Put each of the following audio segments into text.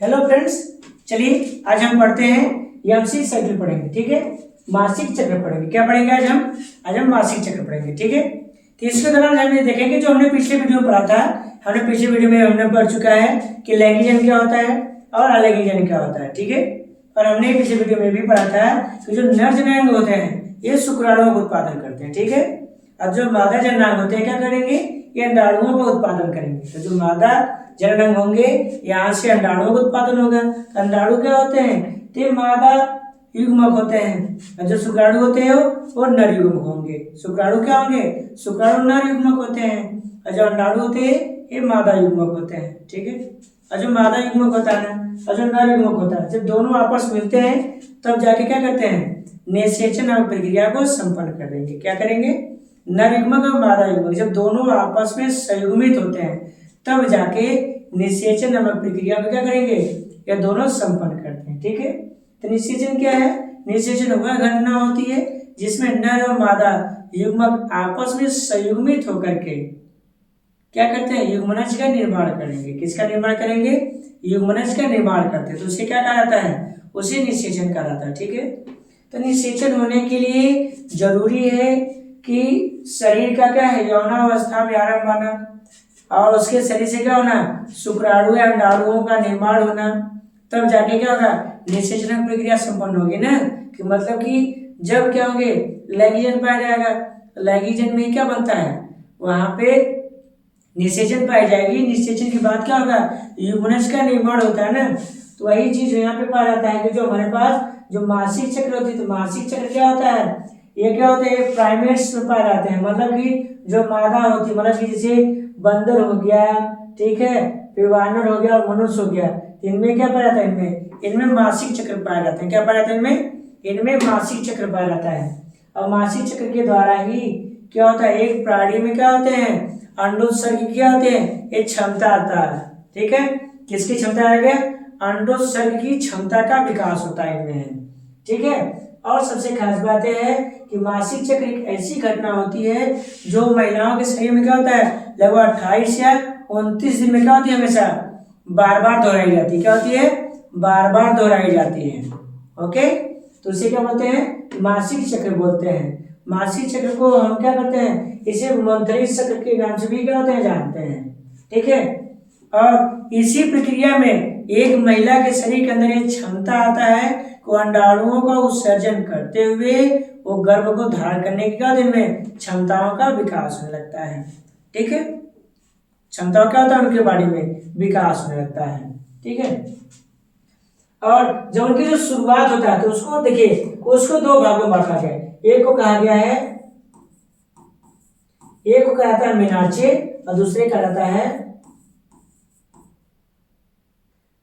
Hello friends, चलिए आज हम पढ़ते हैं यमसी साइकिल पढ़ेंगे। ठीक है, मासिक चक्र पढ़ेंगे। क्या पढ़ेंगे आज हम मासिक चक्र पढ़ेंगे। ठीक है, तो इसके दौरान हम ये देखेंगे जो हमने पिछले वीडियो में पढ़ा था। हमने पिछले वीडियो में हमने पढ़ चुका है कि लैंगिक जन क्या होता है और अलैंगिक जन क्या होता है। ठीक है, और हमने पिछले वीडियो में भी पढ़ा था कि जो नर जननांग होते हैं ये शुक्राणुओं का उत्पादन करते हैं। ठीक है, और जो मादा जननांग होते हैं क्या करेंगे, ये अंडाणुओं का उत्पादन करेंगे। तो जो मादा जननांग होंगे यहाँ से अंडाणुओं का उत्पादन होगा। अंडाणु क्या होते हैं, तो मादा युग्मक होते हैं, और जो शुक्राणु होते हैं वो नर युग्मक होंगे। शुक्राणु क्या होंगे, शुक्राणु नर युग्मक होते हैं, और जो अंडाणु होते हैं ये मादा युग्मक होते हैं। ठीक है, और जो मादा युग्मक होता है ना और जो नर युग्मक होता है, जब दोनों आपस मिलते हैं तब जाके क्या करते हैं, निषेचन नामक प्रक्रिया को संपन्न कर देंगे। क्या करेंगे, नर युग्मक और मादा युग्मक जब दोनों आपस में संयुग्मित होते हैं तब जाके निषेचन नामक प्रक्रिया को क्या करेंगे, ये दोनों संपन्न करते हैं। ठीक है, तो निषेचन क्या है, निषेचन वह घटना होती है जिसमें नर और मादा युग्मक आपस में संयुग्मित होकर के क्या करते हैं, युग्मनज का निर्माण करेंगे। किसका निर्माण करेंगे, युग्मनज का निर्माण करते हैं। तो उसे क्या कहा जाता है, उसे निषेचन कहा जाता है। ठीक है, तो निषेचन होने के लिए जरूरी है कि शरीर का क्या है, यौनावस्था में आरंभ आना, और उसके शरीर से क्या होना, शुक्राणु या अंडाणुओं का निर्माण होना, तब जाके क्या होगा, निषेचन प्रक्रिया संपन्न होगी ना। कि मतलब कि जब क्या होंगे, लैंगिक जन पाया जाएगा, लैंगिक जन में क्या बनता है, वहां पे निषेचन पाई जाएगी। निषेचन के बाद क्या होगा, युग्मनज का निर्माण होता है ना। तो वही चीज यहाँ पे पाया जाता है कि जो हमारे पास जो मासिक चक्र होती है, तो मासिक चक्र क्या होता है, ये क्या होते हैं, प्राइमेट्स में पाए जाते हैं। मतलब कि जो मादा होती है, मतलब कि जैसे बंदर हो गया, ठीक है, फिर वानर हो गया और मनुष्य हो गया, इनमें क्या पाया जाता है, इनमें मासिक चक्र पाया जाते हैं। क्या पाया जाता है, इनमें मासिक चक्र पाया जाता है। और मासिक चक्र के द्वारा ही क्या होता है, एक प्राणी में क्या होते हैं, अंडोत्सर्ग क्या होते हैं, एक क्षमता आता है। ठीक है, किसकी क्षमता आ गया, अंडोत्सर्ग की क्षमता का विकास होता है इनमें। ठीक है, और सबसे खास बात यह है कि मासिक चक्र एक ऐसी घटना होती है जो महिलाओं के शरीर में क्या होता है, लगभग 28 या 29 दिन में क्या होती है, हमेशा बार बार दोहराई जाती है। क्या होती है, बार बार दोहराई जाती है। ओके, तो इसे क्या बोलते हैं, मासिक चक्र बोलते हैं। मासिक चक्र को हम क्या करते हैं, इसे मंथली चक्र के नाम से भी क्या होते हैं, जानते हैं। ठीक है, और इसी प्रक्रिया में एक महिला के शरीर के अंदर एक क्षमता आता है को अंडाणुओं का उत्सर्जन करते हुए वो गर्भ को धारण करने के बाद इनमें क्षमताओं का विकास होने लगता है। ठीक है, क्षमताओं क्या होता है, उनके बॉडी में विकास होने लगता है। ठीक है, और जब उनकी जो शुरुआत होता है तो उसको देखिए, उसको दो भागों में बांटा गया है। एक को कहा गया है, एक को कहा जाता है मेनार्चे और दूसरे कहा जाता है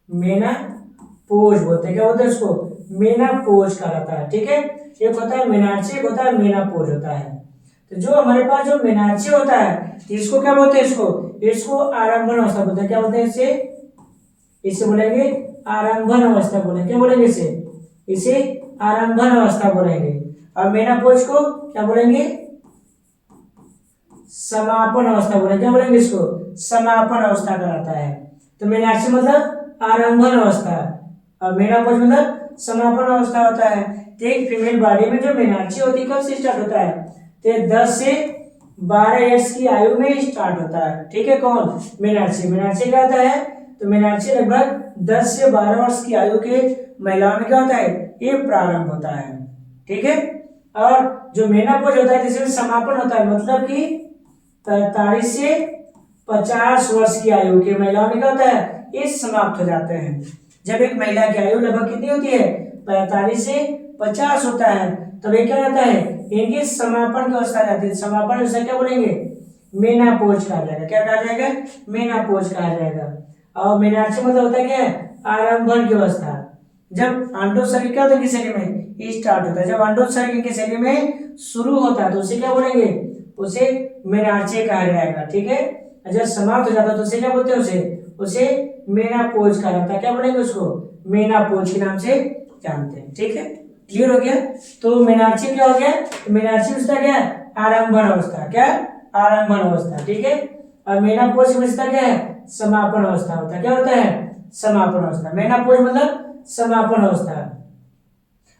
मेनापोज बोलते हैं। क्या बोलते हैं उसको, मेनापोज कहा जाता है। ठीक है, एक होता है मेनार्चे, एक होता है मेनापोज होता है। तो जो हमारे पास जो मेनार्चे होता है इसको क्या बोलते हैं, इसको आरंभन अवस्था बोलते हैं। क्या बोलते हैं इसे बोलेंगे आरंभन अवस्था बोलेंगे। क्या बोलेंगे इसे आरंभन अवस्था बोलेंगे। और मेनापोज को क्या बोलेंगे, समापन अवस्था बोलेंगे। क्या बोलेंगे, इसको समापन अवस्था कहलाता है। तो मेनार्चे मतलब आरंभन अवस्था और मेनापोज मतलब समापन अवस्था होता है। तो एक फीमेल बॉडी में जो मेनार्चे होती है कब से स्टार्ट होता है, तो 10 से 12 ईयर्स की आयु में स्टार्ट होता है। ठीक है, कौन, मेनार्चे क्या होता है, तो मेनार्चे लगभग 10 से 12 वर्ष की आयु के महिलाओं में क्या होता है, ये प्रारंभ होता है। ठीक है, और जो मेनापोज होता है जिसमें समापन होता है, मतलब कि 43 से 50 वर्ष की आयु के महिलाओं में क्या होता है, ये समाप्त हो जाते हैं। जब एक महिला की आयु लगभग कितनी होती है, 45 से 50 होता है, तब ये क्या होता है, इनकी समापन की अवस्था जाती है। समापन अवस्था क्या बोलेंगे, मेनापोज कहा जाएगा। क्या कहा जाएगा, मेनापोज कहा जाएगा। और मेनार्चे मतलब होता है क्या, आरंभन की अवस्था। जब अंडोत्सर्ग क्या होता है शरीर में स्टार्ट होता है, जब अंडोत्सर्ग इनके शरीर में शुरू होता है तो उसे क्या बोलेंगे, उसे मेनार्चे कहा जाएगा। ठीक है, जब समाप्त हो जाता है तो उसे क्या बोलते हैं, उसे मेनापोज कहा जाता है। क्या बोलेंगे उसको, मेनापोज के नाम से जानते हैं। ठीक है, क्लियर हो गया। तो मेनार्चे क्या हो गया, मेनार्चे अवस्था क्या है, आरंभन अवस्था। क्या, आरंभन अवस्था। ठीक है, और मेनापोज अवस्था क्या है, समापन अवस्था होता है। क्या होता है, समापन अवस्था। मेनापोज मतलब समापन अवस्था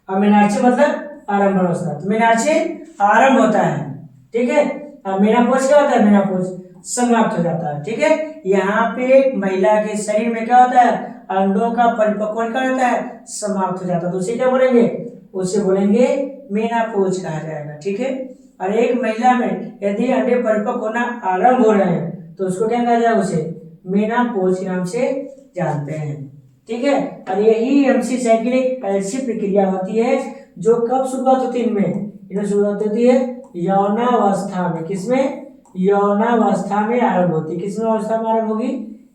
और मेनार्ची मतलब आरंभ अवस्था। तो मेनार्ची आरंभ होता है, ठीक है, और मेनापोज क्या होता है, मेनापोज समाप्त हो जाता है, ठीक है। यहाँ पे महिला के शरीर में क्या होता है, अंडों का परिपक्वन क्या होता है, समाप्त हो जाता है, तो उसे क्या बोलेंगे, उसे बोलेंगे मेनापोज कहा जाएगा, ठीक है। और एक महिला में यदि अंडे परिपक्व होना आरंभ हो रहे हैं तो उसको क्या कहा जाएगा, उसे मेनापोज के नाम से जानते हैं, ठीक है। और यही एमसी साइकिल एक ऐसी प्रक्रिया होती है जो कब शुरुआत होती है, इनमें शुरुआत होती है यौनावस्था में। किसमें, यौनावस्था में आरंभ होती है। किसमें अवस्था में आरंभ होगी,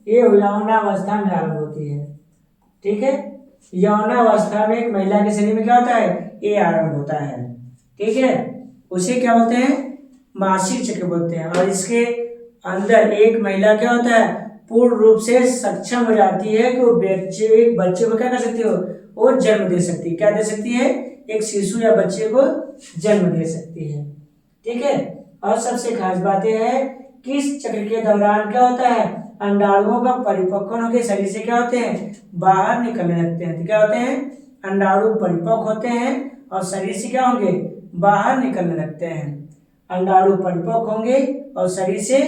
ये यौनावस्था में आरंभ होती है, ठीक है। यौनावस्था में एक महिला के शरीर में क्या होता है, ये आरंभ होता है, ठीक है। उसे क्या बोलते हैं, मासिक चक्र बोलते हैं। और इसके अंदर एक महिला क्या होता है, पूर्ण रूप से सक्षम हो जाती है कि वो एक बच्चे को क्या कर सकती हो, वो जन्म दे सकती है। क्या दे सकती है, एक शिशु या बच्चे को जन्म दे सकती है, ठीक है। और सबसे खास बात यह है कि इस चक्र के दौरान क्या होता है, अंडाणुओं का परिपक्वन होकर शरीर से क्या होते हैं, बाहर निकलने लगते हैं। तो क्या होते हैं, अंडाणु परिपक्व होते हैं और शरीर से क्या होंगे, बाहर निकलने लगते हैं। अंडाणु परिपक्व होंगे और शरीर से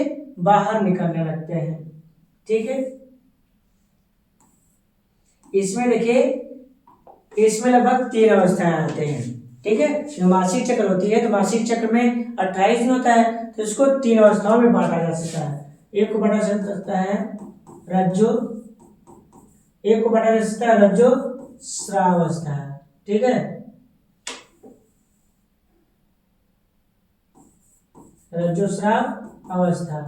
बाहर निकलने लगते हैं, ठीक है। इसमें देखिए, इसमें लगभग 3 अवस्थाएं आते हैं, ठीक है। जो मासिक चक्र होती है तो मासिक चक्र में 28 दिन होता है, तो इसको 3 अवस्थाओं में बांटा जा सकता है। एक को बांटा जा सकता है रज्जु, एक को बांटा जा सकता है रज्जु स्रावावस्था, ठीक है, रज्जुस्राव अवस्था,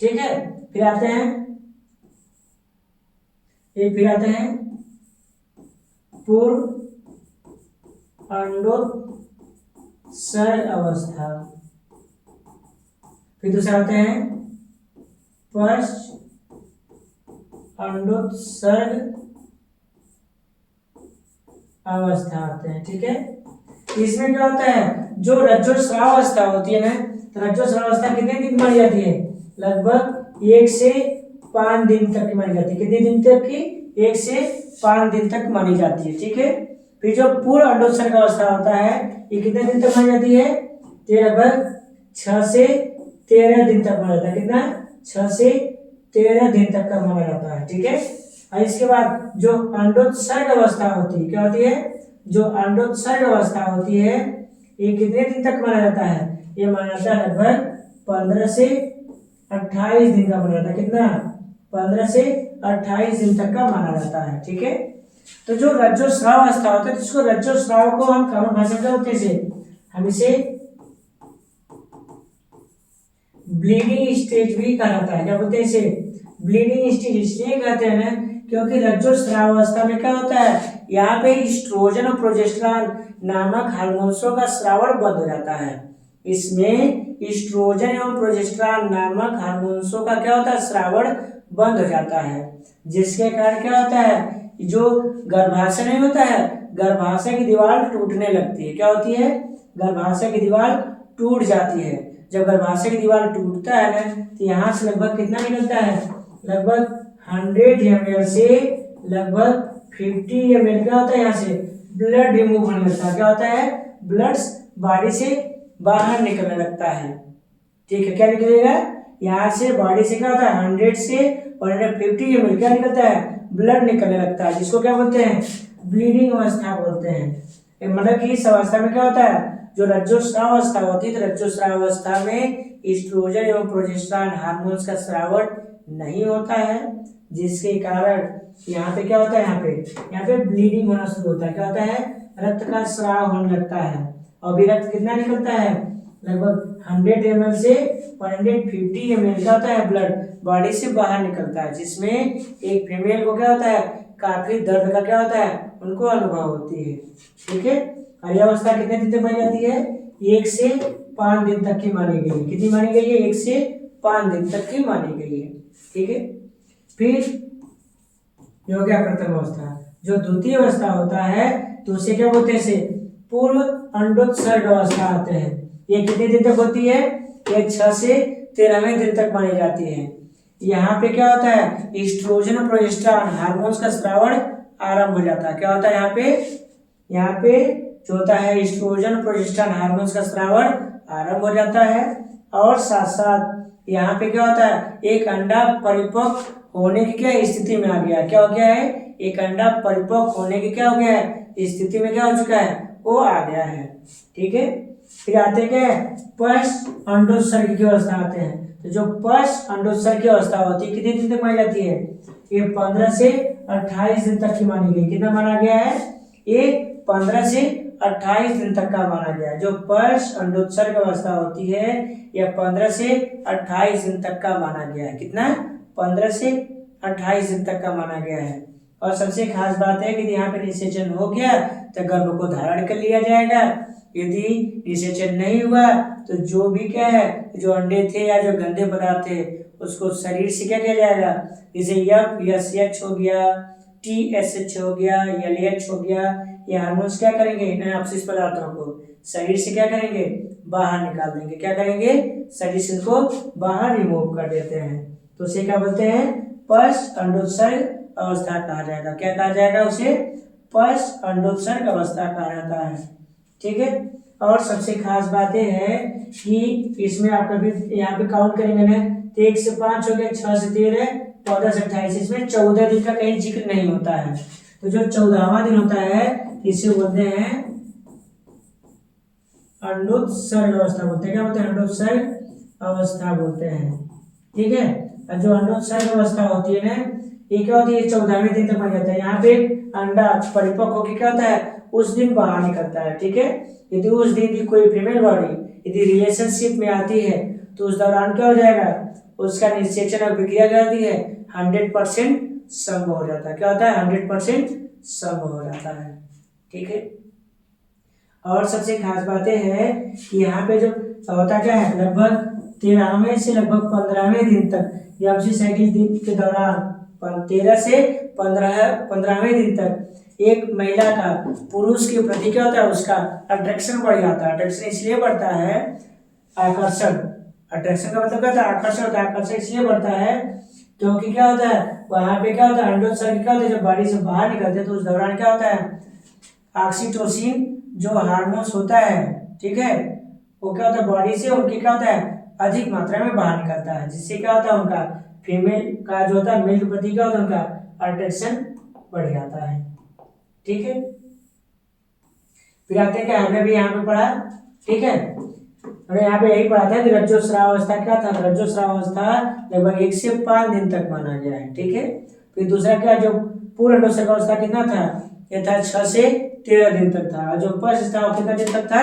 ठीक है। फिर आते हैं पूर्व अंडोत्सर्ग अवस्था। फिर दूसरा आते हैं पश्च अंडोत्सर्ग अवस्था आते हैं, ठीक है। इसमें क्या होता है, जो रज्जुस्राव अवस्था होती है ना, तो रज्जुस्राव अवस्था कितने दिन मानी जाती है, लगभग 1 से 5 दिन तक की मानी जाती है। कितने दिन तक की, 1 से 5 दिन तक मानी जाती है, ठीक है। फिर जो पूर्ण अंडोत्सर्ग अवस्था होता है, ये कितने दिन तक मानी जाती है, ये लगभग 6 से 13 दिन तक माना जाता है। कितना, 6 से 13 दिन तक का माना जाता है, ठीक है। और इसके बाद जो अंडोत्सर्ग अवस्था होती है, क्या होती है, जो अंडोत्सर्ग अवस्था होती है, ये कितने दिन तक माना जाता है, ये माना जाता है लगभग 15 से 28 दिन का माना जाता है। कितना, 15 से 28 दिन तक का माना जाता है, ठीक है। तो जो रज्जुस्राव अवस्था होता है, जिसको रज्जुस्राव को हम कॉमन भाषा में बोलते हैं, हम इसे ब्लीडिंग स्टेज भी कहा जाता है। क्या बोलते हैं इसे, ब्लीडिंग स्टेज इसलिए कहते हैं ना, क्योंकि रज्जुस्राव अवस्था में क्या होता है, यहाँ पे एस्ट्रोजन और प्रोजेस्टेरॉन नामक हार्मोन्सों का स्रावण बंद हो जाता है। इसमें एस्ट्रोजन एवं प्रोजेस्टेरॉन नामक हार्मोन्सों का क्या होता है, स्रावण बंद हो जाता है, जिसके कारण क्या होता है, जो गर्भाशय नहीं होता है, गर्भाशय की दीवार टूटने लगती है। क्या होती है, गर्भाशय की दीवार टूट जाती है। जब गर्भाशय की दीवार टूटता है ना, तो यहाँ से लगभग कितना निकलता है, लगभग 100 ml से लगभग 50 ml क्या होता है, यहाँ से ब्लड रिमूव होने लगता है। क्या होता है, ब्लड बॉडी से बाहर निकलने लगता है, ठीक है। क्या निकलेगा, यहाँ से बॉडी से क्या होता है, 100 से 150 ml क्या निकलता है, ब्लड निकलने लगता है, जिसको क्या बोलते हैं, ब्लीडिंग अवस्था बोलते हैं। मतलब कि इस अवस्था में क्या होता है, जो रज्जुस्राव अवस्था होती है, तो रज्जुस्राव अवस्था में एस्ट्रोजन एवं प्रोजेस्टेरॉन हार्मोन्स का स्रावण नहीं होता है, जिसके कारण यहाँ पे क्या होता है, यहाँ पे ब्लीडिंग होना शुरू होता है। क्या होता है, रक्त का स्राव होने लगता है। और भी रक्त कितना निकलता है, लगभग 100 ml से 150 ml का होता है ब्लड बॉडी से बाहर निकलता है, जिसमें एक फीमेल को क्या होता है, काफी दर्द का क्या होता है, उनको अनुभव होती है, ठीक है। और यह अवस्था कितने दिन तक मानी जाती है, 1 से 5 दिन तक की मानी गई है। कितनी मानी गई है, 1 से 5 दिन तक की मानी गई है, ठीक है। फिर जो क्या प्रथम अवस्था, जो द्वितीय अवस्था होता है, तो उसे क्या बोलते हैं, इसे पूर्व अंडोत्सर्ग अवस्था आते हैं। ये कितने दिन तक होती है, ये 6 से 13वें दिन तक मानी जाती है। यहाँ पे क्या होता है, ईस्ट्रोजन और प्रोजेस्टेरॉन हार्मोन्स का स्रावण आरंभ हो जाता है। क्या होता है यहाँ पे जो होता है ईस्ट्रोजन प्रोजेस्टेरॉन हार्मोन्स का स्रावण आरंभ हो जाता है। और साथ साथ यहाँ पे क्या होता है, एक अंडा परिपक्व होने की क्या स्थिति में आ गया है। क्या हो गया है, एक अंडा परिपक्व होने की क्या हो गया है स्थिति में, क्या हो चुका है, वो आ गया है। ठीक है, फिर आते क्या है, पश्च अंडोत्सर्ग की अवस्था आते हैं। तो जो पश्च अंडोत्सर्ग की अवस्था होती है कितने दिन तक मानी जाती है, ये 15 से 28 दिन तक की मानी गई। कितना माना गया है, ये 15 से 28 दिन तक का माना गया है। जो पश्च अंडोत्सर्ग अवस्था होती है यह 15 से 28 दिन तक का माना गया है। कितना, 15 से 28 दिन तक का माना गया है। और सबसे खास बात है कि यहाँ पे निषेचन हो गया तो गर्भ को धारण कर लिया जाएगा। यदि निषेचन नहीं हुआ तो जो भी क्या है, जो अंडे थे या जो गंदे पदार्थ थे उसको शरीर से क्या किया जाएगा, जैसे FSH हो गया, TSH हो गया, LH हो गया, ये हार्मोन्स क्या करेंगे, इन अपशिष्ट पदार्थों को शरीर से क्या करेंगे, बाहर निकाल देंगे। क्या करेंगे, शरीर से इनको बाहर रिमूव कर देते हैं। तो उसे क्या बोलते हैं, पश्च अंडोत्सर्ग अवस्था कहा जाएगा। क्या कहा जाएगा उसे, पश्च अंडोत्सर्ग अवस्था कहा जाता है। ठीक है, और सबसे खास बात यह है कि इसमें आप कभी यहाँ पे काउंट करेंगे ना तो 1 से 5 हो गया, 6 से 13, 14 से 28, इसमें 14 दिन का कहीं जिक्र नहीं होता है। तो जो 14वां दिन होता है इसे बोलते हैं अंडोत्सर्ग अवस्था बोलते हैं। क्या बोलते हैं, अंडोत्सर्ग अवस्था बोलते हैं। ठीक है, और जो अंडोत्सर्ग अवस्था होती है ना ये क्या होती है, 14वें दिन तक माना जाता है। यहाँ पे अंडा परिपक्व होकर क्या होता है, उस दिन बाहर निकलता है। ठीक है, यदि उस दिन की कोई फीमेल बॉडी यदि रिलेशनशिप में आती है तो उस दौरान क्या हो जाएगा, उसका निषेचन और प्रक्रिया करती है 100% संभव हो जाता है। क्या होता है, 100% संभव हो जाता है। ठीक है, और सबसे खास बात यह है कि यहाँ पे जो होता क्या है, लगभग 13वें से लगभग 15वें दिन तक यानी साइकिल दिन के दौरान 13 से 15वें दिन तक एक महिला का पुरुष के प्रति क्या होता है, उसका अट्रैक्शन बढ़ जाता है। अट्रैक्शन इसलिए बढ़ता है, आकर्षण, अट्रैक्शन का मतलब क्या होता है, आकर्षण होता है। आकर्षण इसलिए बढ़ता है क्योंकि क्या होता है, वहां पे क्या होता है, अंडोत्सर्ग क्या होता है, जब बॉडी से बाहर निकलते हैं तो उस दौरान क्या होता है, ऑक्सीटोसिन जो हार्मोन्स होता है, ठीक है, वो क्या होता है बॉडी से उनकी क्या होता है अधिक मात्रा में बाहर निकलता है, जिससे क्या होता है उनका फीमेल का जो होता है मेल के प्रति क्या होता है उनका अट्रैक्शन बढ़ जाता है। ठीक है, फिर आते हैं क्या, हमने भी यहाँ पे पढ़ा। ठीक है, और यहाँ पे यही पढ़ा था कि रज्जोस्राव अवस्था क्या था, रज्जोस्राव अवस्था लगभग 1 से 5 दिन तक माना गया है। ठीक है, फिर दूसरा क्या, जो पूर्ण अंडोत्सर्ग अवस्था कितना था, ये था 6 से 13 दिन तक था। और जो पश्च था वो कितना दिन तक था,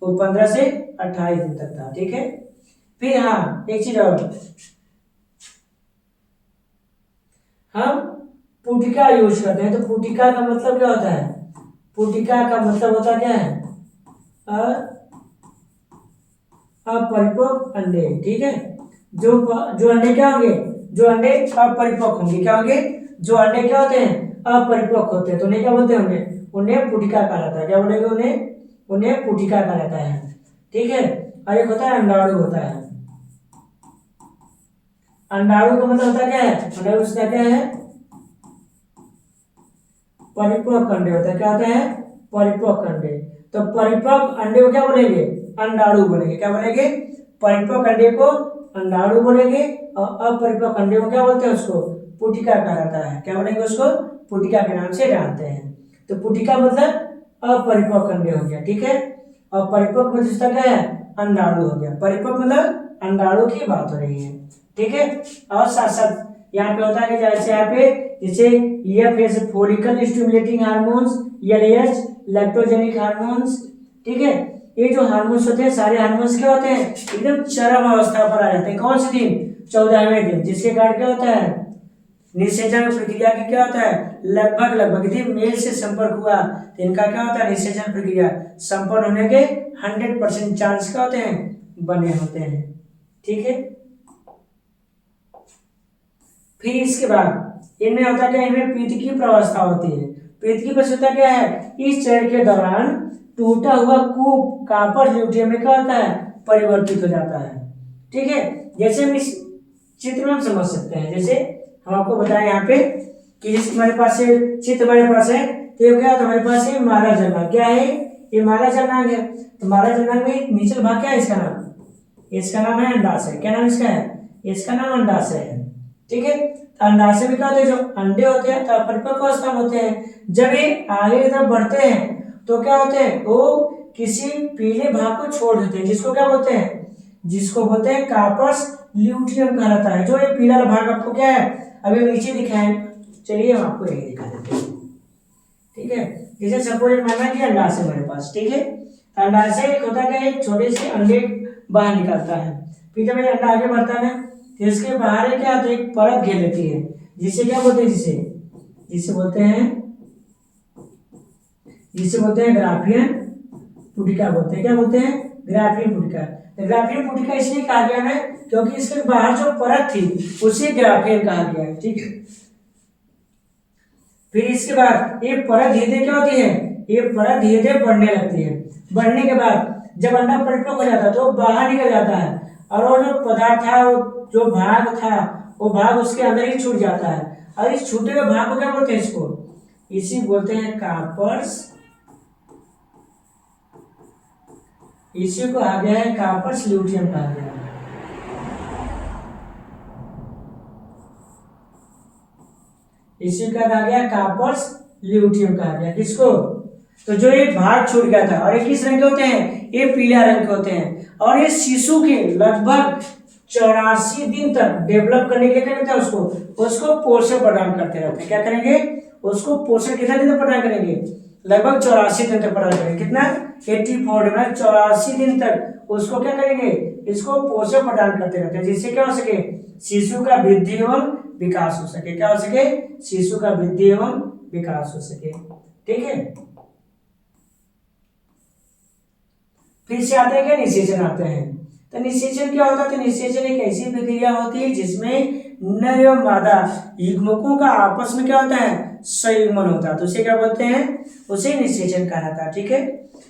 वो 15 से 28 दिन तक था। ठीक है, फिर हाँ एक चीज और, हम पुटिका यूज करते हैं। तो पुटिका का मतलब क्या होता है, पुटिका का मतलब होता क्या है, अपरिपक्व अंडे। ठीक है, जो अंडे क्या होंगे, जो अंडे अपरिपक्व होंगे, क्या होंगे, जो अंडे क्या होते हैं अपरिपक्व होते हैं तो उन्हें क्या बोलते हैं, उन्हें पुटिका कहा जाता है। क्या बोलेंगे, उन्हें पुटिका कहा जाता है। ठीक है, और एक होता है अंडाणु होता है। अंडाणु का मतलब होता क्या है, अंडाणु उसका क्या है, परिपक्व अंडे होता है। क्या होता है, परिपक्व अंडे। तो परिपक्व अंडे को क्या बोलेंगे, अंडाणु बोलेंगे। क्या बोलेंगे, परिपक्व अंडे को अंडाणु बोलेंगे और अपरिपक्व अंडे को क्या बोलते हैं, उसको पुटिका कहा जाता है। क्या बोलेंगे, उसको पुटिका के नाम से जानते हैं। तो पुटिका मतलब अपरिपक्व अंडे हो गया। ठीक है, और परिपक्व मतलब इसका क्या है, अंडाणु हो गया। परिपक्व मतलब अंडाणु की बात हो रही है। ठीक है, और साथ साथ यहाँ पे होता है कि जैसे यहाँ पे जैसे FS follicle stimulating hormones, LH lactogenic hormones. ठीक है, ये जो हार्मोन्स होते हैं सारे हार्मोन्स क्या होते हैं, एकदम चरम अवस्था पर आ जाते हैं। कौन से दिन, 14वें दिन, जिसके कारण क्या होता है, निषेचन प्रक्रिया की क्या होता है, लगभग यदि मेल से संपर्क हुआ तो इनका क्या होता है, निषेचन प्रक्रिया संपन्न होने के 100% चांस क्या होते हैं, बने होते हैं। ठीक है, फिर इसके बाद इनमें होता क्या, इनमें पीतकी प्रावस्था होती है। पीतकी प्रावस्था क्या है, इस चरण के दौरान टूटा हुआ कूप कापर ल्यूटियम में क्या होता है, परिवर्तित हो जाता है। ठीक है, जैसे हम इस चित्र में हम समझ सकते हैं। जैसे हम आपको बताएं यहाँ पे कि जैसे हमारे पास है चित्र हमारे पास है, तो ये क्या, तो हमारे पास है माला जलनांग। क्या है, ये माला जलनांग है। तो माला जलनांग में निचला भाग क्या है, इसका नाम, इसका नाम है अंडाशय। क्या नाम इसका है, इसका नाम अंडाशय है। ठीक है, तो अंडाशय में क्या होते हैं, जो अंडे होते हैं तो अपरिपक्व अवस्था में होते हैं। जब ये आगे की तरफ बढ़ते हैं तो क्या होते हैं, वो किसी पीले भाग को छोड़ देते हैं, जिसको क्या बोलते हैं, जिसको बोलते हैं कार्पस ल्यूटियम कहा जाता है। जो ये पीला भाग आपको क्या है, अभी हम नीचे दिखाएं, चलिए हम आपको यही दिखा देते हैं। ठीक है, जैसे सपोज माना कि अंडाशय हमारे पास, ठीक है, अंडाशय एक होता है, एक छोटे से अंडे बाहर निकलता है। फिर जब ये अंडा आगे बढ़ता है तो इसके बाहर है क्या, तो एक परत घेर लेती है, जिसे क्या बोलते हैं, जिसे जिसे बोलते हैं ग्राफियन पुटिका बोलते हैं। क्या बोलते हैं, ग्राफियन पुटिका। तो ग्राफियन पुटिका इसलिए कहा गया है क्योंकि इसके बाहर जो परत थी उसे ग्राफियन कहा गया है। ठीक है, फिर इसके बाद ये परत धीरे धीरे क्या होती है, ये परत धीरे धीरे बढ़ने लगती है। बढ़ने के बाद जब अंडा परिपक्व हो जाता है तो बाहर निकल जाता है, और वो जो पदार्थ था, वो जो भाग था, वो भाग उसके अंदर ही छूट जाता है। और इस छूटे हुए भाग को क्या बोलते हैं, इसको इसी बोलते हैं कार्पस। इसी को आ गया है कार्पस ल्यूटियम कहा गया है। इसी का कहा गया कार्पस ल्यूटियम कहा गया। किसको, तो जो ये भाग छूट गया था, और ये किस रंग के होते हैं, ये पीला रंग के होते हैं। और ये शिशु के लगभग 84 दिन तक डेवलप करने के लिए क्या करते हैं, उसको पोषण प्रदान करते रहते हैं। क्या करेंगे, उसको पोषण कितना दिन तक प्रदान करेंगे, लगभग 84 दिन तक प्रदान करेंगे। कितना, 84 दिन, 84 दिन तक उसको क्या करेंगे, इसको पोषण प्रदान करते रहते हैं, जिससे क्या हो सके, शिशु का वृद्धि एवं विकास हो सके। क्या हो सके, शिशु का वृद्धि एवं विकास हो सके। ठीक है, फिर से आते हैं क्या, निषेचन आते हैं। तो निषेचन क्या होता है, तो निषेचन एक ऐसी प्रक्रिया होती है जिसमें नर एवं मादा युग्मकों का आपस में क्या होता है, संयुग्मन होता है। तो उसे क्या बोलते हैं, उसे निषेचन कहा जाता है। ठीक है,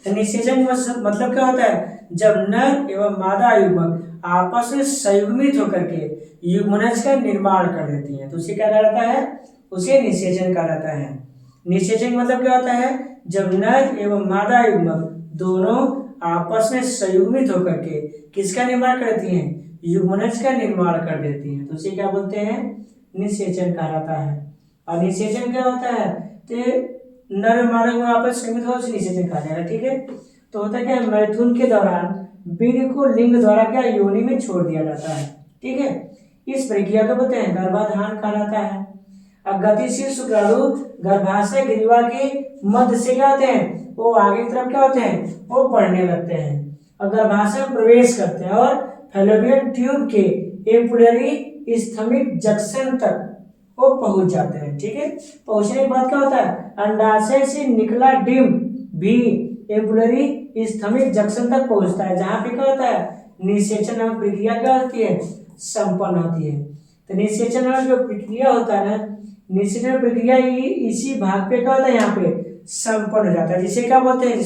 तो निषेचन मतलब क्या होता है, जब नर एवं मादा युग्मक आपस में संयुग्मित होकर के युग्मनज का निर्माण कर देती है, तो उसे क्या कहा जाता है, उसे निषेचन कहा जाता है। निषेचन मतलब क्या होता है, जब नर एवं मादा युग्मक दोनों आपस में संयुग्मित होकर के किसका निर्माण करती हैं, युग्मनज का निर्माण कर देती हैं, तो उसे क्या बोलते हैं, निषेचन कहा जाता है। और निषेचन क्या होता है, तो नर मादा को आपस में संयुग्मित हो, उसे निषेचन कहा जाएगा। ठीक है, तो होता है क्या, मैथुन के दौरान वीर्य को लिंग द्वारा क्या योनि में छोड़ दिया जाता है। ठीक है, इस प्रक्रिया को बोलते हैं गर्भाधान कहा जाता है। अब गतिशील शुक्राणु गर्भाशय ग्रीवा के मध्य से क्या होते हैं, वो आगे की तरफ क्या होते हैं, वो बढ़ने लगते हैं और गर्भाशय में प्रवेश करते हैं और फैलोपियन ट्यूब के एम्पुलरी स्थमिक जंक्शन तक वो पहुंच जाते हैं। ठीक है, पहुंचने के बाद क्या होता है, अंडाशय से निकला डिम भी एम्पुलरी स्थमिक जंक्शन तक पहुंचता है, जहां पे क्या होता है, निषेचन नामक प्रक्रिया क्या होती है, संपन्न होती है। तो निषेचन नामक जो प्रक्रिया होता है ना, निषेचन प्रक्रिया इसी भाग पे क्या होता है, यहाँ पे संपन्न हो जाता है, जिसे क्या बोलते हैं,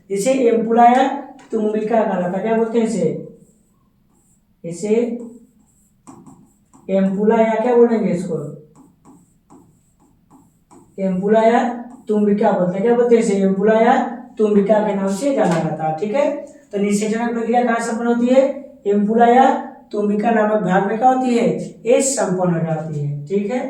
जिसे एम्पुला या तुम्बिका कहा जाता है। क्या बोलते हैं इसे एम्पुला या क्या बोलेंगे, इसको एम्पुला या तुम्बिका बोलते हैं। क्या बोलते हैं इसे, एम्पुला या तुम्बिका के नाम से जाना जाता है। ठीक है, तो निषेचन प्रक्रिया कहाँ संपन्न होती है, एम्पुला या तुम्बिका नामक भाग में क्या होती है, ये संपन्न हो जाती है। ठीक है,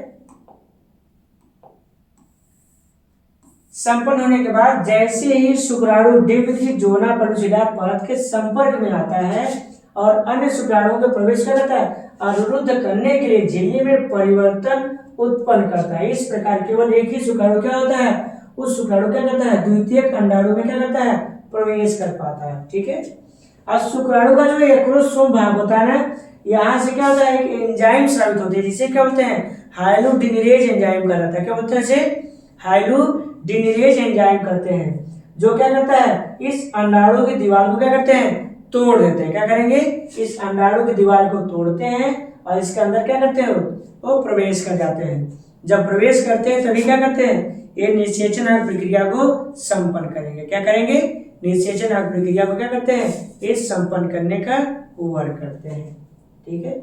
संपन्न होने के बाद जैसे ही शुक्राणु डिंब की जोना परत के संपर्क में आता है और अन्य शुक्राणुओं को प्रवेश करता है, अवरुद्ध करने के लिए झिल्ली में परिवर्तन उत्पन्न करता है। इस प्रकार केवल एक ही शुक्राणु क्या होता है, उस शुक्राणु क्या करता है, द्वितीयक अंडाणु में क्या करता है, प्रवेश कर पाता है। ठीक है, अब शुक्राणु का जो एक्रोसोम भाग होता है ना, यहाँ से क्या होता है, एक एंजाइम स्रावित होती है, जिसे क्या बोलते हैं, हाइलोडिनिरेज एंजाइम कहा जाता है। क्या बोलते हैं इसे, हाइलोडिनिरेज एंजाइम करते हैं, जो क्या करता है, इस अंडाणु की दीवार को क्या करते हैं, तोड़ देते हैं। क्या करेंगे, इस अंडाणु की दीवार को तोड़ते हैं और इसके अंदर क्या करते हैं, वो प्रवेश कर जाते हैं। जब प्रवेश करते हैं तभी क्या करते हैं, ये निषेचन प्रक्रिया को संपन्न करेंगे। क्या करेंगे, निषेचन प्रक्रिया को क्या करते हैं, ये संपन्न करने का वर्क करते हैं। ठीक है,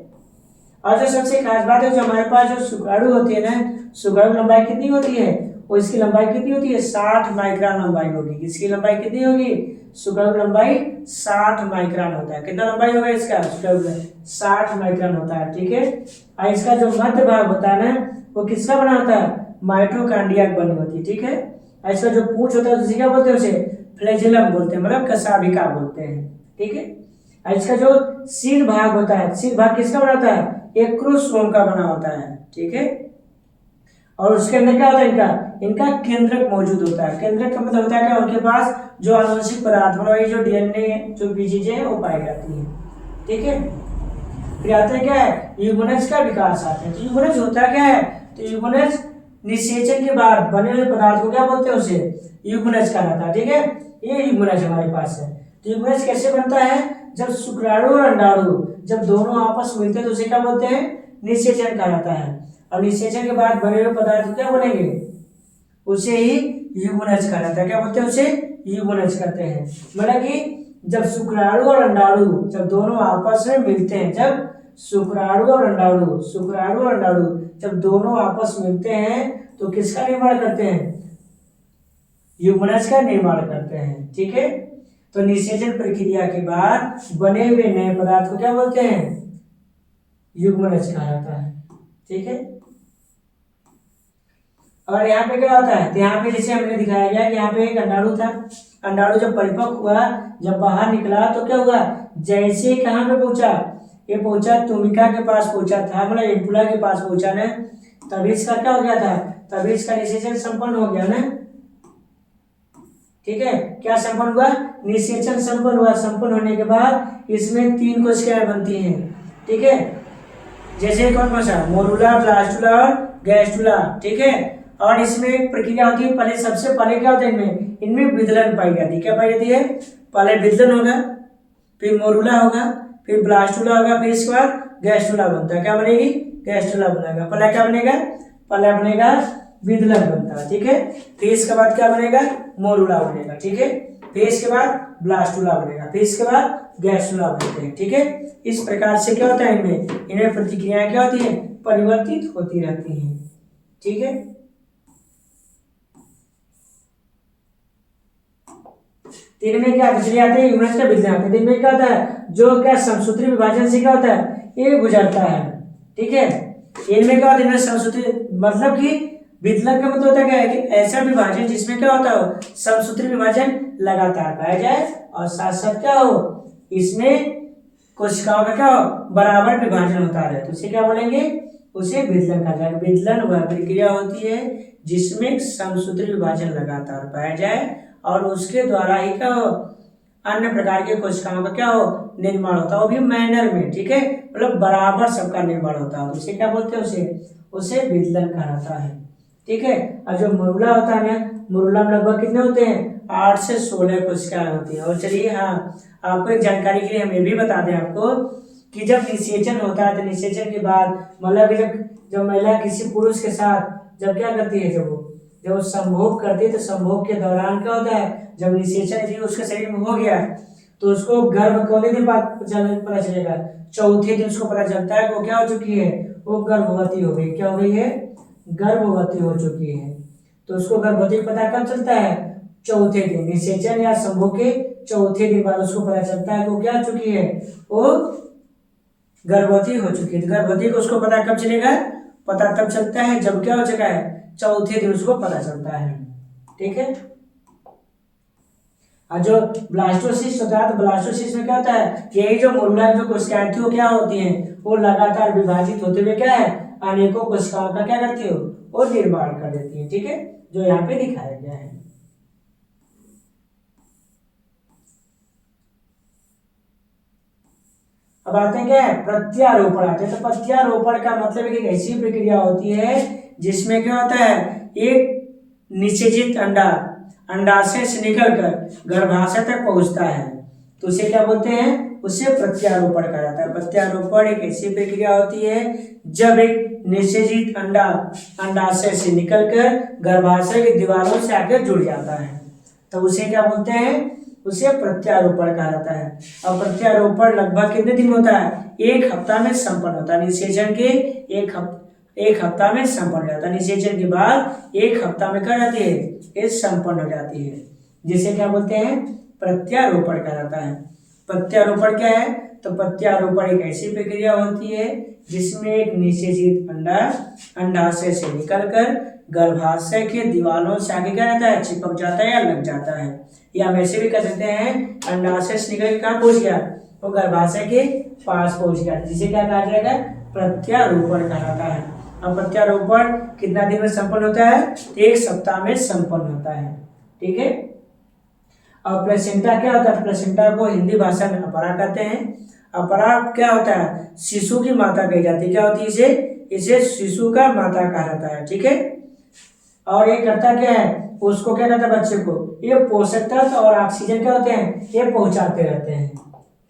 और जो सबसे खास बात है, जो हमारे पास जो शुक्राणु होती है ना, शुक्राणु लंबाई कितनी होती है, और इसकी लंबाई कितनी होती है, 60 माइक्रोन लंबाई होगी। इसकी लंबाई कितनी होगी, शुक्राणु लंबाई 60 माइक्रोन होता है। कितना लंबाई होगा इसका, शुक्राणु 60 माइक्रोन होता है, ठीक है। और इसका जो मध्य भाग होता है ना, वो किसका बना होता है, माइटोकॉन्ड्रिया बनी होती है, ठीक है। और इसका जो पूंछ होता है उसे क्या बोलते हैं, उसे फ्लैजेलम बोलते हैं, मतलब कशाभिका बोलते हैं, ठीक है। और इसका जो सिर भाग होता है, सिर भाग किसका बना होता है, एक्रोसोम का बना होता है, ठीक है। और उसके अंदर क्या होता है, इनका केंद्रक मौजूद होता है। केंद्रक का मतलब होता है क्या, उनके पास जो आनुवंशिक पदार्थ मतलब जो डीएनए जो बीजीजे है वो पाई जाती है, ठीक है। फिर आता है क्या है, यूग्मनज का विकास आता है। तो यूग्मनज होता क्या है, तो यूग्मनज निषेचन के बाद बने हुए पदार्थ को क्या बोलते हैं, उसे यूग्मनज कहलाता है, ठीक है। ये यूग्मनज हमारे पास है। तो यूग्मनज कैसे बनता है, जब शुक्राणु और अंडाणु जब दोनों आपस में मिलते हैं तो उसे क्या बोलते हैं, निषेचन कहलाता है। और निषेचन के बाद बने हुए पदार्थ क्या बनेंगे, उसे ही यूग्मनज कहलाता है। क्या बोलते हैं, उसे यूग्मनज कहते हैं। मतलब कि जब शुक्राणु और अंडाणु जब दोनों आपस में मिलते हैं, जब शुक्राणु और अंडाणु जब दोनों आपस में मिलते हैं तो किसका निर्माण करते हैं, यूग्मनज का निर्माण करते हैं, ठीक है। तो निषेचन प्रक्रिया के बाद बने हुए नए पदार्थ को क्या बोलते हैं, युग्मनज कहा जाता है, ठीक है। और यहाँ पे क्या होता है, तो यहाँ पे जैसे हमने दिखाया गया कि यहाँ पे एक अंडाणु था, अंडाणु जब परिपक्व हुआ, जब बाहर निकला तो क्या हुआ, जैसे कहाँ पे पहुंचा, ये पहुंचा तुमिका के पास पहुंचा था, मतलब एम्पुला के पास पहुंचा ना, तभी इसका क्या हो गया था, तभी इसका निषेचन संपन्न हो गया ना, ठीक है। क्या संपन्न हुआ, निषेचन संपन्न हुआ। संपन्न होने के बाद इसमें 3 कोशिकाएं बनती हैं, ठीक है। जैसे कौन कौन सा, मोरूला, ब्लास्टुला और गैस्टुला, ठीक है। और इसमें एक प्रक्रिया होती है, पहले सबसे पहले क्या होता है, इनमें विदलन पाई जाती है। क्या पाई जाती है, पहले विदलन होगा, फिर मोरूला होगा, फिर ब्लास्टुला होगा, फिर इसके बाद गैस्टुला बनता है। क्या बनेगी, गैस्टुला बनेगा। पहले क्या बनेगा, पहले बनेगा विदलन बनता है, ठीक है। फिर इसके बाद क्या बनेगा, मोरूला बनेगा, ठीक है। फिर इसके बाद ब्लास्टुला बनेगा, फिर इसके बाद गैस्टुला बनते हैं, ठीक है। इस प्रकार से क्या होता है, इनमें प्रतिक्रियाएं क्या होती है, परिवर्तित होती रहती हैं, ठीक है। तीन में क्या चलिए आते हैं, यूनिट का विभाजन आते हैं। तीन में क्या होता है, जो क्या समसूत्री विभाजन से क्या होता है, ये गुजरता है, ठीक है। इनमें क्या होता है, समसूत्री मतलब कि विदलन का मतलब होता है क्या है, कि ऐसा विभाजन जिसमें क्या होता हो, समसूत्री विभाजन लगातार पाया जाए और साथ साथ क्या हो, इसमें कोशिकाओं का क्या हो, बराबर विभाजन होता रहे, तो उसे क्या बोलेंगे, उसे विदलन कहा जाएगा। विदलन वह प्रक्रिया होती है जिसमें समसूत्री विभाजन लगातार पाया जाए और उसके द्वारा ही क्या हो, अन्य प्रकार के कोशिकाओं का क्या हो, निर्माण होता है, वो भी मैनर में, ठीक है, मतलब बराबर सबका निर्माण होता है, उसे क्या बोलते हैं, उसे विदलन कहा जाता है, ठीक है। और जो मुरुला होता है ना, मुरुला में लगभग कितने होते हैं, 8 से 16 कोशिकाएं होती है। और चलिए हाँ, आपको एक जानकारी के लिए हम ये भी बता दें आपको कि जब निषेचन होता है तो निषेचन के बाद मतलब कि जब महिला किसी पुरुष के साथ जब क्या करती है, जब वो संभोग करती है तो संभोग के दौरान क्या होता है, जब निषेचन यदि उसके शरीर में हो गया तो उसको गर्भ कौने दिन बाद पता चलेगा, चौथे दिन उसको पता चलता है कि वो क्या हो चुकी है, वो गर्भवती हो गई। क्या हो गई है, गर्भवती हो चुकी है। तो उसको गर्भवती पता कब चलता है, चौथे दिन, निषेचन या संभोग के चौथे दिन बाद उसको पता चलता है कि वो क्या हो चुकी है, वो गर्भवती हो चुकी है। गर्भवती को उसको पता कब चलेगा, पता तब चलता है जब क्या हो चुका है, चौथे दिन उसको पता चलता है, ठीक है। और जो ब्लास्टोसिस्ट होता है, तो ब्लास्टोसिस्ट में क्या होता है, यही जो मोरुला जो कोशिकाएं थी वो क्या होती हैं, वो लगातार विभाजित होते हुए क्या है, अनेकों कोशिकाओं का क्या करती हो, वो निर्माण कर देती है, ठीक है, जो यहाँ पे दिखाया गया है। अब आते हैं क्या है, प्रत्यारोपण आते हैं। तो प्रत्यारोपण का मतलब है कि ऐसी प्रक्रिया होती है जिसमें क्या होता है, एक निषेचित अंडा अंडाशय से निकलकर गर्भाशय तक पहुंचता है, तो उसे क्या बोलते हैं, उसे प्रत्यारोपण कहा जाता है। प्रत्यारोपण एक ऐसी प्रक्रिया होती है जब एक निषेचित अंडा अंडाशय से निकलकर गर्भाशय की दीवारों से आकर जुड़ जाता है, तो उसे क्या बोलते हैं, उसे प्रत्यारोपण कहा जाता है। और प्रत्यारोपण लगभग कितने दिन होता है? 1 हफ्ता में संपन्न होता है। निषेचन के एक हफ्ता में संपन्न हो जाता है। निषेचन के बाद 1 हफ्ता में क्या जाती है? ये संपन्न हो जाती है, जिसे क्या बोलते हैं? प्रत्यारोपण कहा जाता है। प्रत्यारोपण क्या है? तो प्रत्यारोपण एक ऐसी प्रक्रिया होती है जिसमें एक निषेचित अंडा अंडाशय से निकलकर गर्भाशय के दीवारों से आगे क्या रहता है? चिपक जाता है या लग जाता है। या हम ऐसे भी कर सकते हैं, अंडाशय से निकल के कहाँ पहुंच गया? वो गर्भाशय के पास पहुंच गया, जिसे क्या कहा जाएगा? प्रत्यारोपण कहा जाता है। अब प्रत्यारोपण कितना दिन में संपन्न होता है? 1 सप्ताह में संपन्न होता है। ठीक है। और प्लेसेंटा क्या होता है? प्लेसेंटा को हिंदी भाषा में अपरा कहते हैं। अपरा क्या होता है? शिशु की माता कही जाती है। क्या होती है? इसे शिशु का माता कहा जाता है। ठीक है। और ये करता क्या है? उसको क्या कहता है? बच्चे को ये पोषक तत्व और ऑक्सीजन क्या होते हैं? ये पहुंचाते रहते हैं।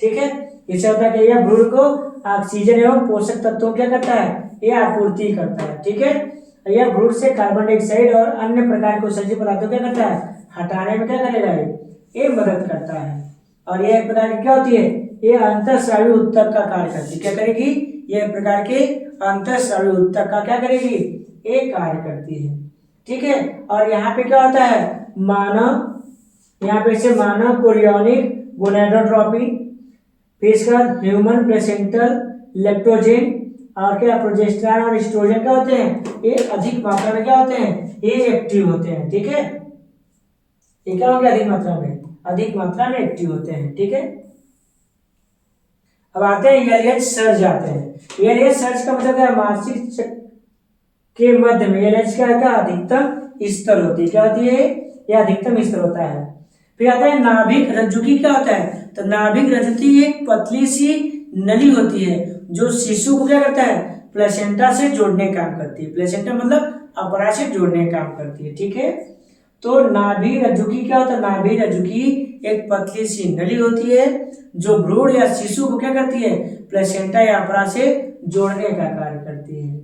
ठीक है। इससे होता है कि यह भ्रूण को ऑक्सीजन एवं पोषक तत्वों क्या करता है? ये आपूर्ति करता है। ठीक है। यह भ्रूण से कार्बन डाइऑक्साइड और अन्य प्रकार के उत्सर्जित पदार्थों क्या करता है? हटाने में क्या करेगा? ये मदद करता है। और यह एक प्रकार की क्या होती है? ये अंतःस्रावी उत्तक का कार्य करती है। क्या करेगी? यह एक प्रकार के अंतःस्रावी उत्तक का क्या करेगी? एक कार्य करती है। ठीक है। और यहाँ पे क्या होता है? मानव, यहाँ पे से मानव कोरियोनिक गोनाडोट्रोपिन, फिर इसका ह्यूमन प्लेसेंटल लेक्टोजेन और क्या प्रोजेस्टेरॉन और एस्ट्रोजन क्या होते हैं? ये अधिक मात्रा में क्या होते हैं? ये एक्टिव होते हैं। ठीक है। ये क्या हो गया? अधिक मात्रा में एक्टिव होते हैं। ठीक है। अब आते हैं एलएच सर्ज आते हैं। एलएच सर्ज का मतलब क्या है? मासिक चक्र के मध्य में एलएच का अधिकतम स्तर होती है। क्या होती है? यह अधिकतम स्तर होता है। फिर आता है नाभिक रज्जुकी। क्या होता है? तो नाभिक रज्जुकी एक पतली सी नली होती है जो शिशु को क्या करता है? प्लेसेंटा से जोड़ने का काम करती है। प्लेसेंटा मतलब अपरा से जोड़ने का काम करती है। ठीक है। तो नाभिक रज्जुकी क्या होता है? नाभिक रज्जुकी एक पतली सी नली होती है जो भ्रूण या शिशु को क्या करती है? प्लेसेंटा या अपरा से जोड़ने का कार्य करती है।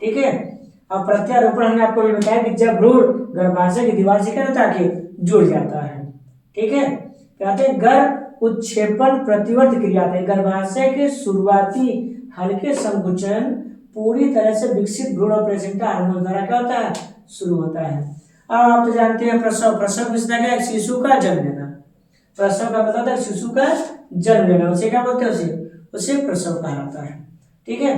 ठीक है। अब प्रत्यारोपण हमने आपको भी बताया कि जब भ्रूण गर्भाशय की दीवार से क्या होता है? जुड़ जाता है। ठीक है। कहते हैं गर्भ उत्क्षेपण प्रतिवर्त क्रिया है। गर्भाशय के शुरुआती हल्के संकुचन पूरी तरह से विकसित भ्रूण और प्लेसेंटा हार्मोन द्वारा क्या होता है? शुरू होता है। अब आप तो जानते हैं प्रसव किसका क्या? शिशु का जन्म लेना। प्रसव का मतलब है शिशु का जन्म लेना। उसे क्या बोलते हैं? उसे प्रसव कहा जाता है। ठीक है।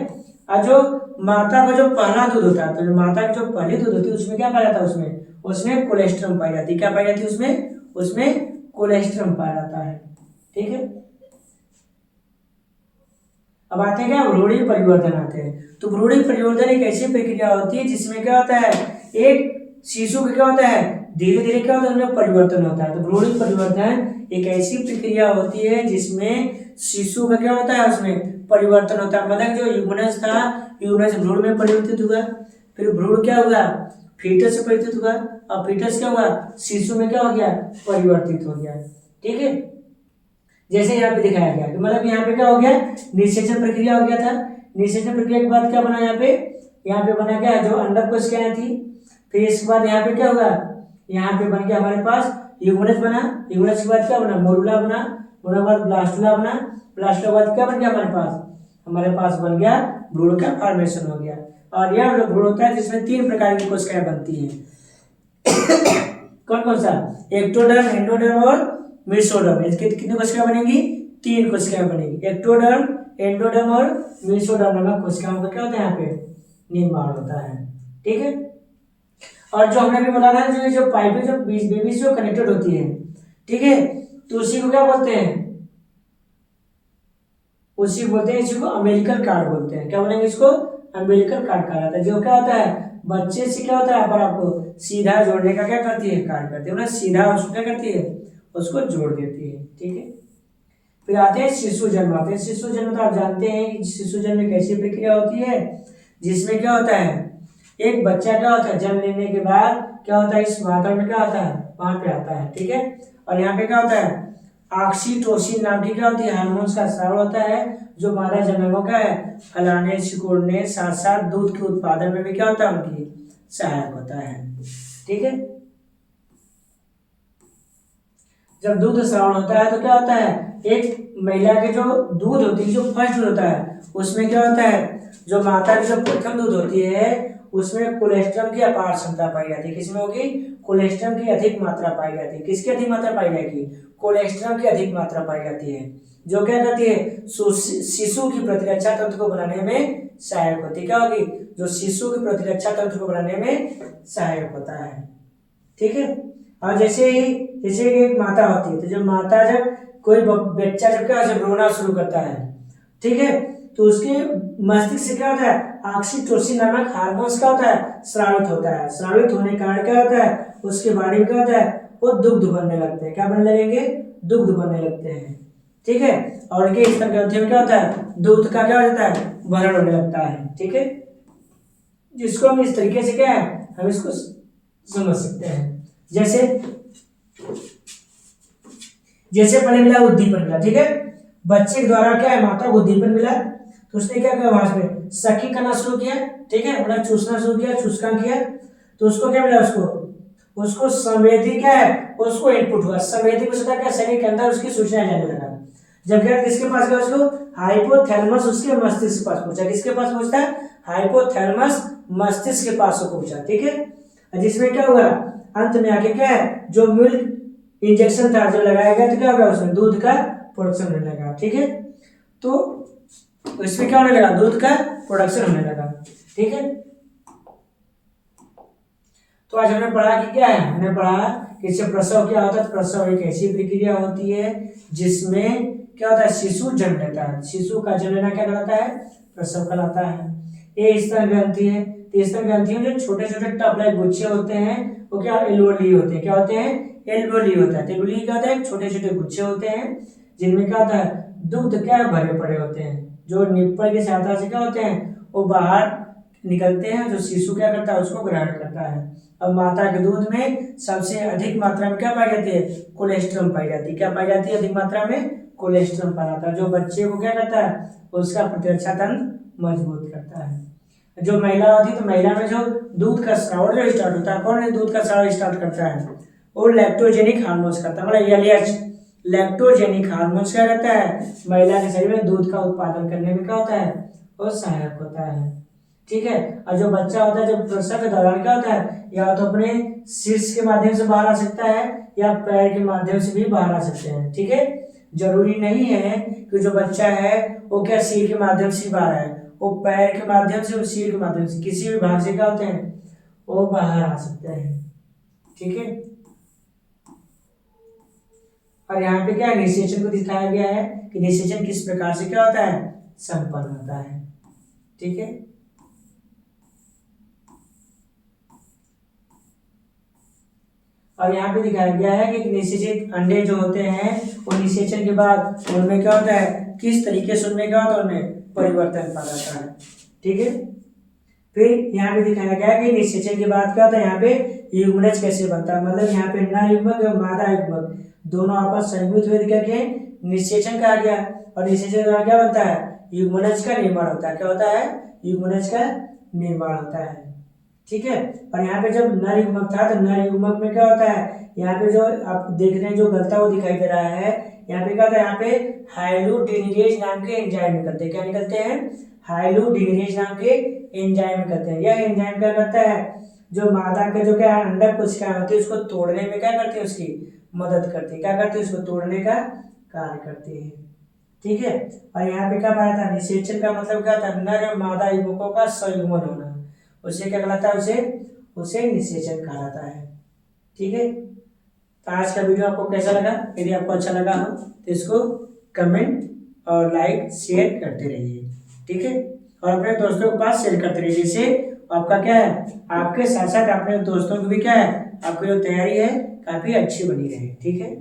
और जो माता का जो पहला दूध होता है, तो जो माता की जो पहली दूध होती है उसमें क्या पाया जाता है? उसमें कोलेस्ट्रम पाई जाती है। क्या पाई जाती है? उसमें कोलेस्ट्रम पाया जाता है। ठीक है। अब आते हैं क्या? भ्रूणी परिवर्तन आते हैं। तो भ्रूणी परिवर्तन एक ऐसी प्रक्रिया होती है जिसमें क्या होता है? एक शिशु का क्या होता है? धीरे धीरे क्या होता है? उनमें परिवर्तन होता है। तो भ्रूणी परिवर्तन एक ऐसी प्रक्रिया होती है जिसमें शिशु का क्या होता है? उसमें परिवर्तन होता है। मतलब जो यूगनस था, यूगनस भ्रूण में परिवर्तित हुआ, फिर भ्रूण क्या हुआ? फीटस से परिवर्तित हुआ, और फीटस क्या हुआ? शिशु में क्या हो गया? परिवर्तित हो गया। ठीक है। जैसे यहाँ पे दिखाया गया कि मतलब यहाँ पे क्या हो गया? निषेचन प्रक्रिया हो गया था। निषेचन प्रक्रिया के बाद क्या बना? यहाँ पे बना क्या? जो अंडक कोशिकाएं थी। फिर इसके बाद यहाँ पे क्या होगा? यहाँ पे बन गया हमारे पास यूगनस बना। यूगनस के बाद क्या बना? मोरुला बना। मोरुला के बाद ब्लास्टुला बना। ब्लास्टुला के बाद क्या बन गया हमारे पास बन गया भ्रूण का फॉर्मेशन हो गया। और यह जो भ्रूण होता है जिसमें 3 प्रकार की कोशिकाएं बनती हैं। कौन कौन सा? एक्टोडर्म, एंडोडर्म और मेसोडर्म। इसकी कितनी कोशिकाएं बनेंगी? 3 कोशिकाएं बनेगी। एक्टोडर्म, एंडोडर्म और मेसोडर्म नामक कोशिकाओं का क्या होता है? यहाँ पे निर्माण होता है। ठीक है। और जो हमने भी बोला था जो पाइपें जो बेबी जो कनेक्टेड होती है, ठीक है, तो उसी को क्या बोलते हैं? उसी बोलते हैं, इसी को अमेरिकन कार्ड बोलते हैं। क्या बोलेंगे इसको? अमेरिकन कार्ड कहा जाता है। जो क्या होता है? बच्चे से क्या होता है? पर आपको सीधा जोड़ने का क्या करती है? कार्य करती है। सीधा उसको क्या करती है? उसको जोड़ देती है। ठीक है। फिर आते हैं शिशु जन्म। आते हैं शिशु जन्म। तो आप जानते हैं कि शिशु जन्म एक ऐसी प्रक्रिया होती है जिसमें क्या होता है? एक बच्चा क्या होता है? जन्म लेने के बाद क्या होता है? इस वातावरण में क्या आता है? वहां पे आता है। ठीक है। और यहाँ पे क्या होता है? ऑक्सीटोसिन नाम की क्या होती है? हार्मोन्स का स्राव होता है जो मादा जन्मों का है फैलाने, सिकुड़ने, साथ साथ दूध के उत्पादन में भी क्या होता है? उनकी सहायक होता है। ठीक है। जब दूध श्रावण होता है तो क्या होता है, एक महिला के जो दूध होती है, जो फर्स्ट दूध होता है, उसमें क्या होता है, जो माता की जो प्रथम दूध होती है उसमें कोलेस्ट्रॉल की अपार क्षमता पाई जाती है। किसमें होगी, कोलेस्ट्रॉल की अधिक मात्रा पाई जाती है। किसकी अधिक मात्रा पाई जाएगी, कोलेस्ट्रॉल की अधिक मात्रा पाई जाती है, जो क्या करती है, शिशु की प्रतिरक्षा तंत्र को बनाने में सहायक होती है। क्या होगी, जो शिशु की प्रतिरक्षा तंत्र को बनाने में सहायक होता है। ठीक है। और जैसे एक माता होती है, तो जब माता जब कोई बच्चा जब क्या जब रोना शुरू करता है, ठीक है, तो उसके मस्तिष्क से क्या होता है, ऑक्सीटोसिन नामक हार्मोन्स क्या होता है, स्रावित होता है। स्रावित होने के कारण क्या होता है, उसके बॉडी में क्या होता है, वो दुग्ध बनने लगते हैं। क्या बनने लगेंगे, दुग्ध बनने लगते हैं। ठीक है। और उनके स्तन ग्रंथि में क्या होता है, दूध का क्या हो जाता है, भरण होने लगता है। ठीक है, जिसको हम इस तरीके से क्या है, हम इसको समझ सकते हैं। जैसे पहले मिला उद्दीपन मिला, ठीक है, बच्चे के द्वारा क्या है, माता को उद्दीपन मिला, तो उसने क्या किया, वहां पे सखी करना शुरू किया, ठीक है, अपना चूसना शुरू किया, चूसका किया, तो उसको क्या मिला, उसको संवेदी क्या है, उसको इनपुट हुआ। संवेदी को क्या शरीर के अंदर उसकी सूचना जाने लगा। जब क्या किसके पास गया, उसको हाइपोथैलेमस उसके मस्तिष्क के पास पहुंचा। किसके पास पहुंचता है, हाइपोथैलेमस मस्तिष्क के पास पहुंचा। ठीक है, जिसमें क्या हुआ, अंत में आके क्या है, जो मिल्क इंजेक्शन था जो लगाया गया, तो क्या होगा, उसमें दूध का प्रोडक्शन होने लगा। ठीक है, तो इसमें क्या होने लगा, दूध का प्रोडक्शन होने लगा। ठीक है, तो आज हमने पढ़ा कि क्या है, हमने पढ़ा कि इससे प्रसव क्या होता है। प्रसव एक ऐसी प्रक्रिया होती है जिसमें क्या होता है, शिशु जन्म लेता है। शिशु का जन्म लेना क्या कहलाता है, प्रसव कहलाता है। ये स्तन ग्रंथि है, तो स्तन ग्रंथि में जो छोटे छोटे टप लाइक गुच्छे होते हैं, वो क्या एल्वोली होते हैं। क्या होते हैं, एल्वोली होता है। एल्वोली क्या होता है, छोटे छोटे गुच्छे होते हैं जिनमें क्या होता है, दूध क्या भरे पड़े होते हैं, जो निप्पल की सहायता से क्या होते हैं, वो बाहर निकलते हैं, जो शिशु क्या करता है, उसको ग्रहण करता है। अब माता के दूध में सबसे अधिक मात्रा में क्या पाई जाती है, कोलेस्ट्रॉल पाई जाती है। क्या पाई जाती है, अधिक मात्रा में कोलेस्ट्रॉल पाया जाता है, जो बच्चे को क्या करता है, उसका प्रतिरक्षा तंत्र मजबूत करता है। जो महिला होती है, तो महिला में जो दूध का स्राव जो स्टार्ट होता है, कौन दूध का स्राव स्टार्ट करता है, वो लैक्टोजेनिक हार्मोन्स करता है, मतलब एलएच लैक्टोजेनिक हार्मोन्स क्या करता है, महिला के शरीर में दूध का उत्पादन करने में क्या होता है, वो सहायक होता है। ठीक है, और जो बच्चा होता है, जब प्रसव के दौरान क्या होता है, या तो अपने शीर्ष के माध्यम से बाहर आ सकता है या पैर के माध्यम से भी बाहर आ सकते हैं। ठीक है, जरूरी नहीं है कि जो बच्चा है वो क्या सिर के माध्यम से बाहर आए, वो पैर के माध्यम से, वो सिर के माध्यम से, किसी भी भाग से क्या होते हैं, वो बाहर आ सकते हैं। ठीक है, और यहाँ पे क्या निषेचन को दिखाया गया है कि निषेचन किस प्रकार से क्या होता है, संपन्न होता है। ठीक है, और यहाँ पे दिखाया गया है कि निषेचित अंडे जो होते हैं, वो निषेचन के बाद उनमें क्या होता है, किस तरीके से उनमें क्या होता है, उनमें परिवर्तन पा जाता है। ठीक है, फिर यहाँ पे दिखाया गया है कि निषेचन के बाद क्या होता है, यहाँ पे युग्मनज कैसे बनता है, मतलब यहाँ पे नर युग्मक और मादा युग्मक दोनों आपस संयुक्त हुए करके निषेचन कहा गया, और निषेचन के बाद क्या बनता है, युग्मनज का निर्माण होता है। क्या होता है, युग्मनज का निर्माण होता है। ठीक है, और यहाँ पे जब नर युग्मक था, तो नर युग्मक में क्या होता है, यहाँ पे जो आप देख रहे हैं जो गलता वो दिखाई दे रहा है, यहाँ पे क्या होता है, यहाँ पे हाइलोडिनिरेज नाम के एंजाइम निकलते हैं। क्या निकलते हैं, हाइलोडिनिरेज नाम के एंजाइम निकलते हैं। यह एंजाइम क्या करता है, जो मादा के जो क्या अंडक कोशिकाएं होती है उसको तोड़ने में क्या करती है, उसकी मदद करती है। क्या करती है, उसको तोड़ने का कार्य करती है। ठीक है, और यहाँ पे क्या पाया था, निषेचन का मतलब क्या था, नर और मादा युग्मकों का संयुग्मन होना, उसे क्या कहलाता है, उसे निषेचन कहा जाता है। ठीक है, तो आज का वीडियो आपको कैसा लगा, यदि आपको अच्छा लगा हो तो इसको कमेंट और लाइक शेयर करते रहिए। ठीक है, और अपने दोस्तों के पास शेयर करते रहिए, जिससे आपका क्या है, आपके साथ साथ अपने दोस्तों को भी क्या है, आपकी जो तैयारी है काफी अच्छी बनी रहे। ठीक है।